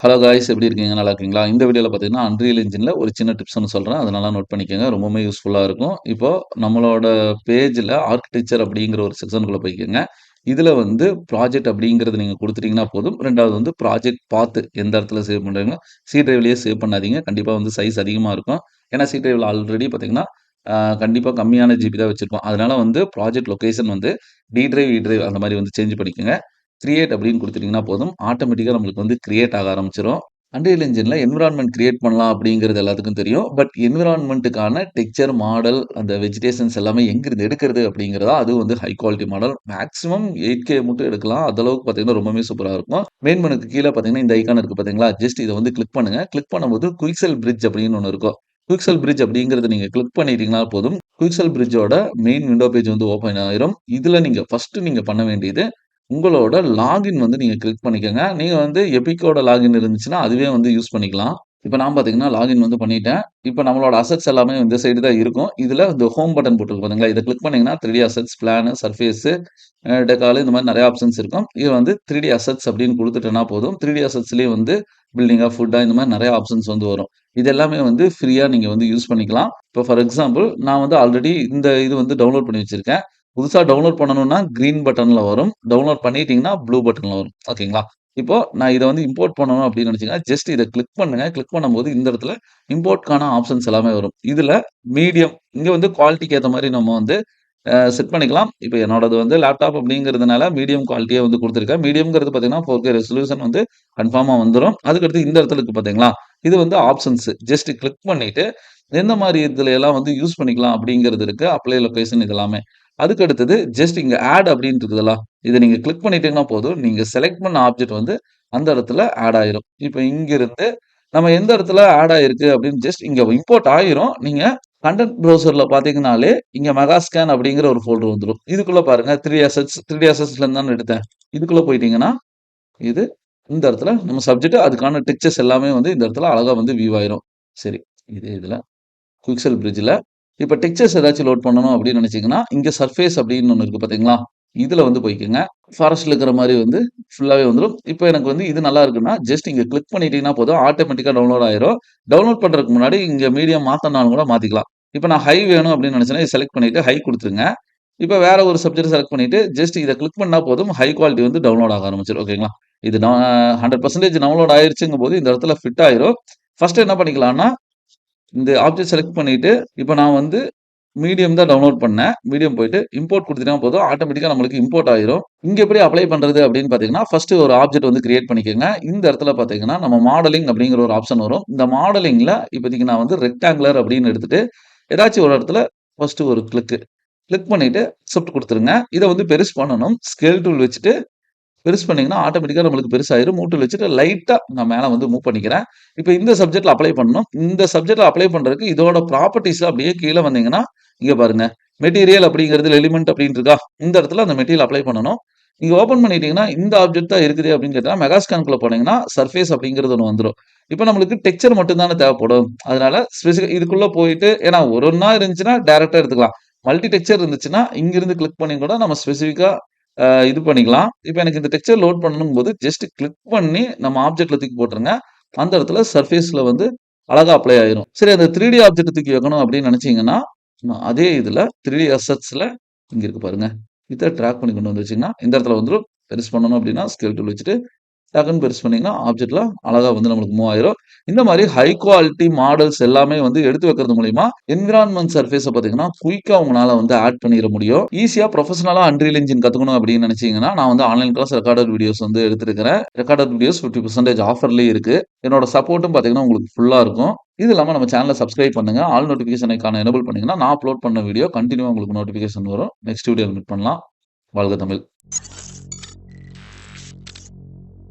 Hello guys எப்படி இருக்கீங்க? நல்லா இருக்கீங்களா? இந்த வீடியோல பார்த்தீங்கன்னா, அன்ரியல் என்ஜின்ல ஒரு சின்ன டிப்ஸ் ஒண்ணு சொல்றேன். அத நல்லா நோட் பண்ணிக்கங்க. ரொம்பவுமே யூஸ்ஃபுல்லா இருக்கும். இப்போ நம்மளோட பேஜ்ல ஆர்க்கிடெக்சர் அப்படிங்கிற ஒரு செக்ஷனுக்குள்ள போய்க்கங்க. இதுல வந்து ப்ராஜெக்ட் அப்படிங்கிறது நீங்க குடுத்துட்டீங்கன்னா போதும். 2வது வந்து ப்ராஜெக்ட் பாத் எந்த இடத்துல சேவ் பண்றீங்களோ, சி டிரைவ்லயே சேவ் பண்ணாதீங்க. கண்டிப்பா வந்து சைஸ் அதிகமா இருக்கும். ஏன்னா சி டிரைவ்ல ஆல்ரெடி பார்த்தீங்கன்னா, கண்டிப்பா கம்மியான ஜிபி தான் வச்சிருப்போம். அதனால வந்து ப்ராஜெக்ட் லொகேஷன் வந்து டி டிரைவ், இ டிரைவ் அந்த மாரி வந்து சேஞ்ச் பண்ணிக்கங்க. கிரியேட் அப்படின்னு குடுத்துட்டீங்கன்னா போதும். ஆட்டோமேட்டிக்கா நம்மளுக்கு வந்து கிரியேட் ஆக ஆரம்பிச்சுரும். அன்ரியல் என்ஜின்ல என்விரான்மென்ட் கிரியேட் பண்ணலாம் அப்படிங்கிறது எல்லாத்துக்கும் தெரியும். பட் என்விரான்மென்ட்க்கான டெக்ஸ்சர், மாடல், அந்த வெஜிடேஷன்ஸ் எல்லாமே எங்கிருந்து எடுக்கிறது அப்படிங்கிறதா அதுவும் வந்து high quality model. Maximum 8K மட்டும் எடுக்கலாம். அந்த அளவுக்கு பார்த்தீங்கன்னா, ரொம்பவே சூப்பரா இருக்கும். மெயின் மெனுக்கு கீழ பார்த்தீங்கன்னா, இந்த ஐகான் இருக்கு பார்த்தீங்களா? ஜஸ்ட் இத வந்து கிளிக் பண்ணுங்க. கிளிக் பண்ணும்போது குயிக்செல் பிரிட்ஜ் அப்படின்னு ஒண்ணு இருக்கும். குயிக்செல் பிரிட்ஜ் அப்படிங்கிறத நீங்க கிளிக் பண்ணிட்டீங்கன்னா போதும். குயிக்செல் பிரிட்ஜோட மெயின் விண்டோ பேஜ் வந்து ஓப்பன் ஆயிரும். இதுல நீங்க ஃபர்ஸ்ட் நீங்க பண்ண வேண்டியது உங்களோட லாகின் வந்து நீங்க கிளிக் பண்ணிக்கங்க. நீங்க வந்து எபிக்கோட லாகின் இருந்துச்சுன்னா, அதுவே வந்து யூஸ் பண்ணிக்கலாம். இப்ப நான் பார்த்தீங்கன்னா, லாகின் வந்து பண்ணிட்டேன். இப்ப நம்மளோட அசெட்ஸ் எல்லாமே இந்த சைடு தான் இருக்கும். இதுல இந்த ஹோம் பட்டன் போட்டிருக்கு பார்த்தீங்களா? இத கிளிக் பண்ணீங்கன்னா 3டி அசெட்ஸ், பிளானு, சர்ஃபேஸு, டெக்கால் இந்த மாரி நெறைய ஆப்ஷன்ஸ் இருக்கும். இது வந்து 3டி அசெட்ஸ் அப்படின்னு குடுத்துட்டேன்னா போதும். 3டி அசெட்ஸ்லயே வந்து பில்டிங்கா, ஃபுட்டா இந்த மாரி நெறைய ஆப்ஷன்ஸ் வந்து வரும். இது எல்லாமே வந்து ஃப்ரீயா நீங்க வந்து யூஸ் பண்ணிக்கலாம். இப்போ ஃபார் எக்ஸாம்பிள் நான் வந்து ஆல்ரெடி இந்த இது வந்து டவுன்லோட் பண்ணி வச்சிருக்கேன். புதுசா டவுன்லோட் பண்ணணும்னா கிரீன் பட்டன்ல வரும். டவுன்லோட் பண்ணிட்டீங்கன்னா ப்ளூ பட்டன்ல வரும். ஓகேங்களா? இப்போ நான் இத வந்து இம்போர்ட் பண்ணணும் அப்படின்னு நினைச்சீங்கன்னா, ஜஸ்ட் இத கிளிக் பண்ணுங்க. கிளிக் பண்ணும்போது இந்த இடத்துல இம்போர்ட்க்கான ஆப்ஷன்ஸ் எல்லாமே வரும். இதுல மீடியம் இங்க வந்து குவாலிட்டிக்கு ஏத்த மாரி நம்ம வந்து செட் பண்ணிக்கலாம். இப்ப என்னோடது வந்து லேப்டாப் அப்படிங்கிறதுனால மீடியம் குவாலிட்டியா வந்து குடுத்துருக்கேன். மீடியம்ங்கிறது பார்த்தீங்கன்னா, 4K ரெசல்யூஷன் வந்து கன்ஃபார்மா வந்துரும். அதுக்கடுத்து இந்த இடத்துல இருக்கு பார்த்தீங்களா? இது வந்து ஆப்ஷன்ஸ். ஜஸ்ட் கிளிக் பண்ணிட்டு எந்த மாரி இதுல எல்லாம் வந்து யூஸ் பண்ணிக்கலாம் அப்படிங்கிறது இருக்கு. அப்ளை லொகேஷன் இது எல்லாமே. அதுக்கு அடுத்தது ஜஸ்ட் இங்க ஆட் அப்படின்னு இருக்குதுல்ல, இத நீங்க கிளிக் பண்ணிட்டீங்கன்னா போதும். நீங்க செலக்ட் பண்ண ஆப்ஜெக்ட் வந்து அந்த இடத்துல ஆட் ஆயிரும். இப்ப இங்கிருந்து நம்ம எந்த இடத்துல ஆட் ஆயிருக்கு அப்படின்னு ஜஸ்ட் இங்க இம்போர்ட் ஆயிரும். நீங்க கன்டென்ட் ப்ரௌசர்ல பார்த்தீங்கன்னாலே, இங்க மெகா ஸ்கேன் அப்படிங்கிற ஒரு ஃபோல்டர் வந்துரும். இதுக்குள்ள பாருங்க 3டி அசெட்ஸ் 3டி அசெட்ஸ்ல இருந்து தானே எடுத்தேன். இதுக்குள்ள போயிட்டீங்கன்னா, இது இந்த இடத்துல நம்ம சப்ஜெக்ட் அதுக்கான டெக்ஸ்சர்ஸ் எல்லாமே வந்து இந்த இடத்துல அழகா வந்து வியூ ஆயிரும். சரி. இதே இதுல குயிக்செல் பிரிட்ஜ்ல இப்ப டெக்ஸ்சர்ஸ் ஏதாச்சும் லோட் பண்ணணும் அப்படின்னு நினைச்சீங்கன்னா, இங்க சர்ஃபேஸ் அப்படின்னு ஒண்ணு இருக்கு பார்த்தீங்களா? இதுல வந்து போய்க்கங்க. ஃபாரஸ்ட்ல இருக்கிற மாரி வந்து ஃபுல்லாவே வந்துரும். இப்ப எனக்கு வந்து இது நல்லா இருக்குன்னா, ஜஸ்ட் இங்க கிளிக் பண்ணிட்டீங்கன்னா போதும். ஆட்டோமேட்டிக்கா டவுன்லோட் ஆயிரும். டவுன்லோட் பண்றதுக்கு முன்னாடி இங்க மீடியம் மாத்தனாலும் கூட மாத்திக்கலாம். இப்ப நான் ஹை வேணும் அப்படின்னு நினைச்சேன்னா, இத செலக்ட் பண்ணிட்டு ஹை குடுத்துருங்க. இப்ப வேற ஒரு சப்ஜெக்ட் செலக்ட் பண்ணிட்டு, ஜஸ்ட் இத கிளிக் பண்ணா போதும். ஹை குவாலிட்டி வந்து டவுன்லோட் ஆக ஆரம்பிச்சுரும். ஓகேங்களா? இது 100% டவுன்லோட் ஆயிருச்சுங்கும்போது, இந்த இடத்துல ஃபிட் ஆயிரும். ஃபர்ஸ்ட் என்ன பண்ணிக்கலாம்னா இந்த ஆப்ஜெக்ட் செலக்ட் பண்ணிட்டு, இப்ப நான் வந்து மீடியம் தான் டவுன்லோட் பண்ணேன். மீடியம் போயிட்டு இம்போர்ட் குடுத்துட்டீங்கன்னா போதும். ஆட்டோமேட்டிக்கா நம்மளுக்கு இம்போர்ட் ஆயிரும். இங்க எப்படி அப்ளை பண்றது அப்படின்னு பார்த்தீங்கன்னா, ஃபர்ஸ்ட் ஒரு ஆப்ஜெக்ட் வந்து கிரியேட் பண்ணிக்கங்க. இந்த இடத்துல பார்த்தீங்கன்னா, நம்ம மாடலிங் அப்படிங்கிற ஒரு ஆப்ஷன் வரும். இந்த மாடலிங்ல இப்போதைக்கு நான் வந்து ரெக்டாங்குலர் அப்படின்னு எடுத்துட்டு, ஏதாச்சும் ஒரு இடத்துல ஃபர்ஸ்ட் ஒரு கிளிக் பண்ணிட்டு அக்செப்ட் குடுத்துருங்க. இத வந்து பெருசு பண்ணணும். ஸ்கேல் டூல் வச்சுட்டு பெருசு பண்ணீங்கன்னா, ஆட்டோமேட்டிக்கா நம்மளுக்கு பெருசாயிரும். மூவ் டூல் வச்சுட்டு லைட்டா நான் மேல வந்து மூவ் பண்ணிக்கிறேன். இப்ப இந்த சப்ஜெக்ட்ல அப்ளை பண்ணணும். இந்த சப்ஜெக்ட்ல அப்ளை பண்றதுக்கு இதோட ப்ராப்பர்ட்டீஸ்ல அப்படியே கீழ வந்தீங்கன்னா, இங்க பாருங்க. மெட்டீரியல் அப்படிங்கிறதுல எலிமெண்ட் அப்படின்னு இருக்கா? இந்த இடத்துல அந்த மெட்டீரியல் அப்ளை பண்ணணும். நீங்க ஓப்பன் பண்ணிட்டீங்கன்னா, இந்த ஆப்ஜெக்ட் தான் இருக்குது அப்படின்னு கேட்டா, மெகா ஸ்கேன்குள்ள போனீங்கன்னா, சர்ஃபேஸ் அப்படிங்கிறது ஒண்ணு வந்துரும். இப்ப நம்மளுக்கு டெக்ஸ்சர் மட்டும் தானே தேவைப்படும். அதனால இதுக்குள்ள போயிட்டு ஏன்னா ஒரு ஒண்ணா இருந்துச்சுன்னா டைரக்ட்டா எடுத்துக்கலாம். மல்டி டெக்ஸ்சர் இருந்துச்சுன்னா, இங்கிருந்து கிளிக் பண்ணி கூட நம்ம ஸ்பெசிஃபிக்கா இது பண்ணிக்கலாம். இப்ப எனக்கு இந்த டெக்ஸ்சர் லோட் பண்ணணும்போது, ஜஸ்ட் கிளிக் பண்ணி நம்ம ஆப்ஜெக்ட்ல தூக்கி போட்டுருங்க. அந்த இடத்துல சர்ஃபேஸ்ல வந்து அழகா அப்ளை ஆயிரும். சரி அந்த 3டி ஆப்ஜெக்ட் தூக்கி வைக்கணும் அப்படின்னு நினைச்சீங்கன்னா, அதே இதுல 3டி அசெட்ஸ்ல இங்க இருக்கு பாருங்க. இத டிராக் பண்ணி கொண்டு வந்து வச்சீங்கன்னா, இந்த இடத்துல வந்துரும். பெருசு பண்ணணும் அப்படின்னா ஸ்கேல் டூல் வச்சுட்டு டக்குன்னு பெருசு பண்ணீங்கன்னா, ஆப்ஜெக்ட்ல அழகா வந்து நம்மளுக்கு மூவ் ஆயிரும். இந்த மாரி ஹை குவாலிட்டி மாடல்ஸ் எல்லாமே வந்து எடுத்து வைக்கிறது மூலியமா, என்விரான்மென்ட் சர்ஃபேஸ பார்த்தீங்கன்னா, குயிக்கா உங்கனால வந்து ஆட் பண்ணிற முடியும். ஈஸியா ப்ரொஃபஷனலா அன்ரியல் என்ஜின் கத்துக்கணும் அப்படின்னு நினைச்சீங்கன்னா, நான் வந்து ஆன்லைன் கிளாஸ் ரெக்கார்டட் வீடியோஸ் வந்து எடுத்திருக்கிறேன். ரெக்கார்டட் வீடியோஸ் 50% ஆஃபர்லயே இருக்கு. என்னோட சப்போர்ட்டும் பார்த்தீங்கன்னா, உங்களுக்கு ஃபுல்லா இருக்கும். இது இல்லாம நம்ம சேனல சப்ஸ்கிரைப் பண்ணுங்க. ஆல் நோட்டிஃபிகேஷன் ஐகான எனேபிள் பண்ணீங்கன்னா, நான் அப்லோட் பண்ண வீடியோ கன்டினியூவா உங்களுக்கு நோட்டிஃபிகேஷன் வரும். நெக்ஸ்ட் வீடியோல மீட் பண்ணலாம். வாழ்க தமிழ்!